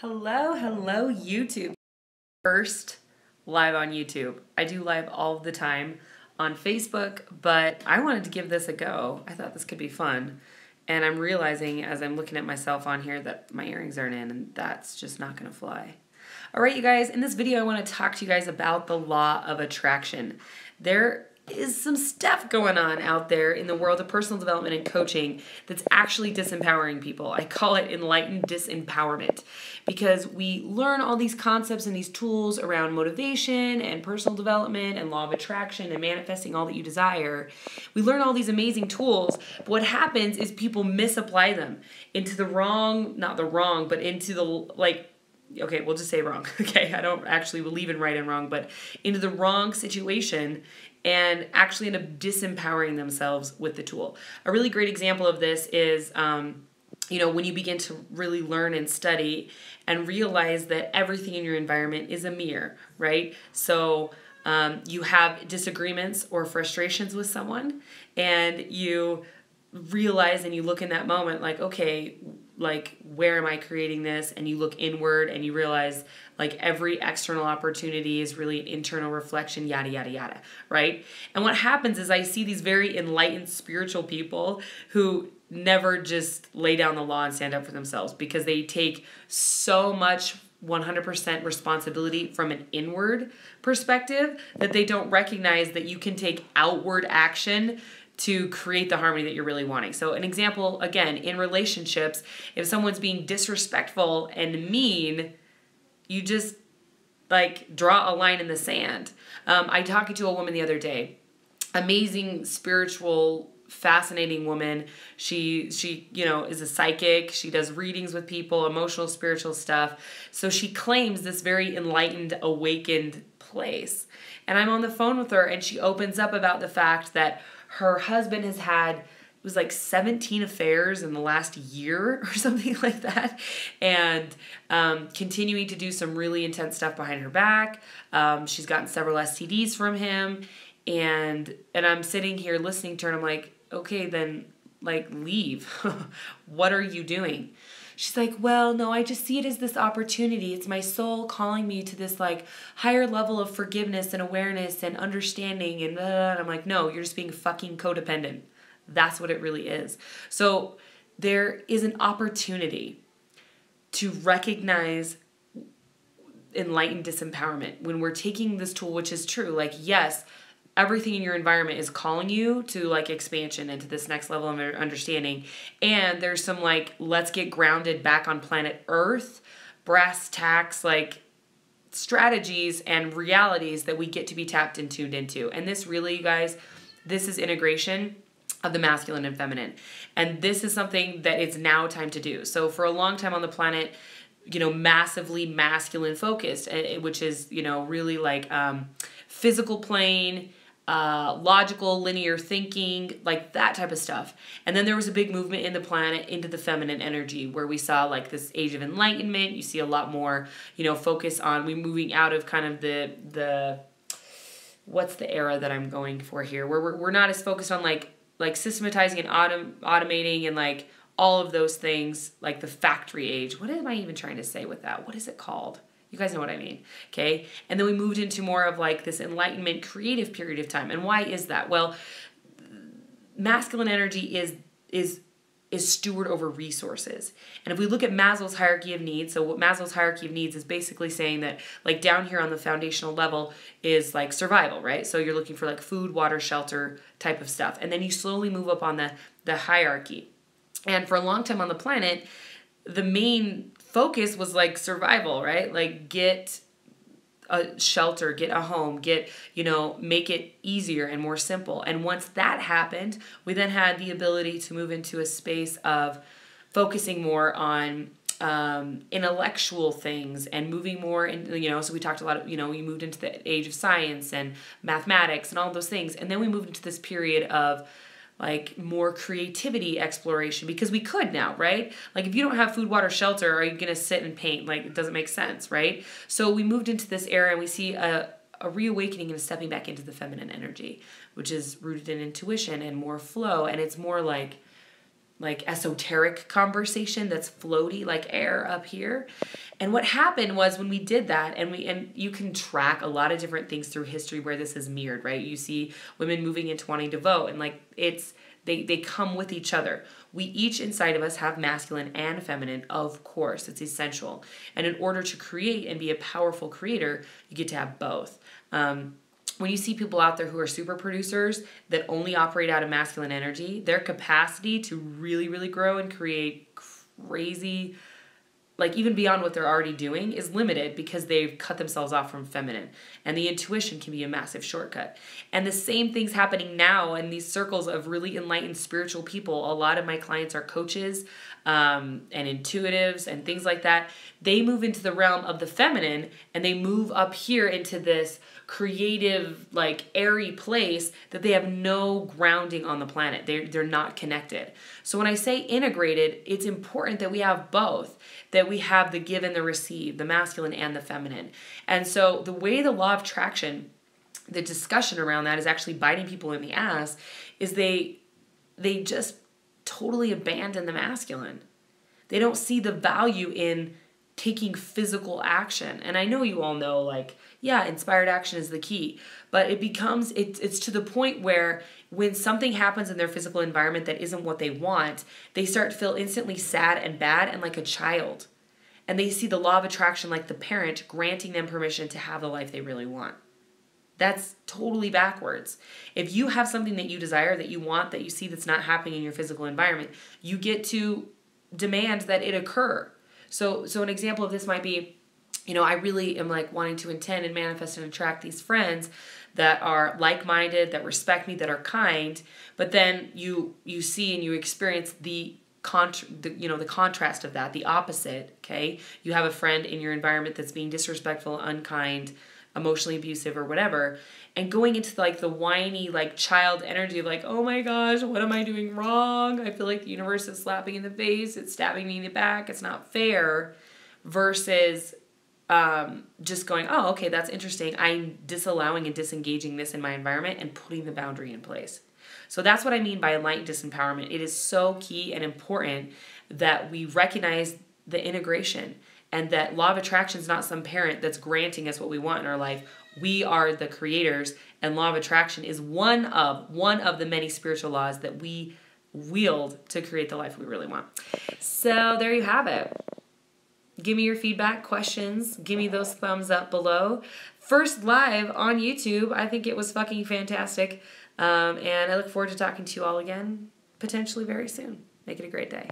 Hello, YouTube. First live on YouTube. I do live all the time on Facebook, but I wanted to give this a go. I thought this could be fun. And I'm realizing as I'm looking at myself on here that my earrings aren't in, and that's just not going to fly. All right, you guys, in this video, I want to talk to you guys about the law of attraction. There is some stuff going on out there in the world of personal development and coaching that's actually disempowering people. I call it enlightened disempowerment because we learn all these concepts and these tools around motivation and personal development and law of attraction and manifesting all that you desire. We learn all these amazing tools, but what happens is people misapply them into the wrong, not the wrong, but into the okay, we'll just say wrong. Okay, I don't actually believe in right and wrong, but into the wrong situation and actually end up disempowering themselves with the tool. A really great example of this is, when you begin to really learn and study and realize that everything in your environment is a mirror, right? So you have disagreements or frustrations with someone, and you realize and you look in that moment like, okay, like, where am I creating this? And you look inward and you realize like every external opportunity is really an internal reflection, yada, yada, yada, right? And what happens is I see these very enlightened spiritual people who never just lay down the law and stand up for themselves because they take so much 100% responsibility from an inward perspective that they don't recognize that you can take outward action to create the harmony that you're really wanting. So an example, again, in relationships, if someone's being disrespectful and mean, you just like draw a line in the sand. I talked to a woman the other day, amazing spiritual, fascinating woman. She is a psychic. She does readings with people, emotional, spiritual stuff. So she claims this very enlightened, awakened place. And I'm on the phone with her and she opens up about the fact that her husband has had, it was like 17 affairs in the last year or something like that, and continuing to do some really intense stuff behind her back. She's gotten several STDs from him, and I'm sitting here listening to her, and I'm like, okay, then like leave. What are you doing? She's like, well, no, I just see it as this opportunity. It's my soul calling me to this like higher level of forgiveness and awareness and understanding. And I'm like, no, you're just being fucking codependent. That's what it really is. So there is an opportunity to recognize enlightened disempowerment when we're taking this tool, which is true. Like, yes, everything in your environment is calling you to like expansion into this next level of understanding. And there's some like, let's get grounded back on planet Earth, brass tacks, like strategies and realities that we get to be tapped and tuned into. And this really, you guys, this is integration of the masculine and feminine. And this is something that it's now time to do. So for a long time on the planet, massively masculine focused, which is, really like physical plane, logical, linear thinking, like that type of stuff. And then there was a big movement in the planet into the feminine energy where we saw like this age of enlightenment. You see a lot more, focus on we moving out of kind of the what's the era that I'm going for here, where we're not as focused on like systematizing and automating and like all of those things, like the factory age. What am I even trying to say with that? What is it called? You guys know what I mean, okay? And then we moved into more of like this enlightenment creative period of time. And why is that? Well, masculine energy is steward over resources. And if we look at Maslow's hierarchy of needs, so what Maslow's hierarchy of needs is basically saying that like down here on the foundational level is like survival, right? So you're looking for like food, water, shelter type of stuff. And then you slowly move up on the hierarchy. And for a long time on the planet, the main focus was like survival, right? Like get a shelter, get a home, make it easier and more simple. And once that happened, we then had the ability to move into a space of focusing more on intellectual things and moving more in, so we talked a lot of, we moved into the age of science and mathematics and all those things. And then we moved into this period of like more creativity exploration because we could now, right? Like if you don't have food, water, shelter, are you going to sit and paint? Like it doesn't make sense, right? So we moved into this era and we see a reawakening and a stepping back into the feminine energy, which is rooted in intuition and more flow. And it's more like like esoteric conversation that's floaty like air up here. And what happened was when we did that, and you can track a lot of different things through history where this is mirrored, right? You see women moving into wanting to vote, and like they come with each other. We each inside of us have masculine and feminine, of course. It's essential. And in order to create and be a powerful creator, you get to have both. When you see people out there who are super producers that only operate out of masculine energy, their capacity to really, really grow and create crazy, like even beyond what they're already doing, is limited because they've cut themselves off from feminine. And the intuition can be a massive shortcut. And the same thing's happening now in these circles of really enlightened spiritual people. A lot of my clients are coaches and intuitives and things like that. They move into the realm of the feminine and they move up here into this creative, like airy place that they have no grounding on the planet. They're not connected. So when I say integrated, it's important that we have both, that we have the give and the receive, the masculine and the feminine. And so the way the law of attraction, the discussion around that is actually biting people in the ass, is they just totally abandon the masculine. They don't see the value in taking physical action. And I know you all know, like, yeah, inspired action is the key, but it's to the point where when something happens in their physical environment that isn't what they want, they start to feel instantly sad and bad and like a child. And they see the law of attraction like the parent granting them permission to have the life they really want. That's totally backwards. If you have something that you desire, that you want, that you see that's not happening in your physical environment, you get to demand that it occur. So an example of this might be, I really am like wanting to intend and manifest and attract these friends that are like-minded, that respect me, that are kind, but then you see and you experience the contrast of that, the opposite, okay? You have a friend in your environment that's being disrespectful, unkind, emotionally abusive or whatever, and going into like the whiny like child energy of like, oh my gosh, what am I doing wrong? I feel like the universe is slapping in the face, it's stabbing me in the back, it's not fair, versus just going, oh, okay, that's interesting. I'm disallowing and disengaging this in my environment and putting the boundary in place. So that's what I mean by enlightened disempowerment. It is so key and important that we recognize the integration and that law of attraction is not some parent that's granting us what we want in our life. We are the creators, and law of attraction is one of the many spiritual laws that we wield to create the life we really want. So there you have it. Give me your feedback, questions. Give me those thumbs up below. First live on YouTube. I think it was fucking fantastic. And I look forward to talking to you all again, potentially very soon. Make it a great day.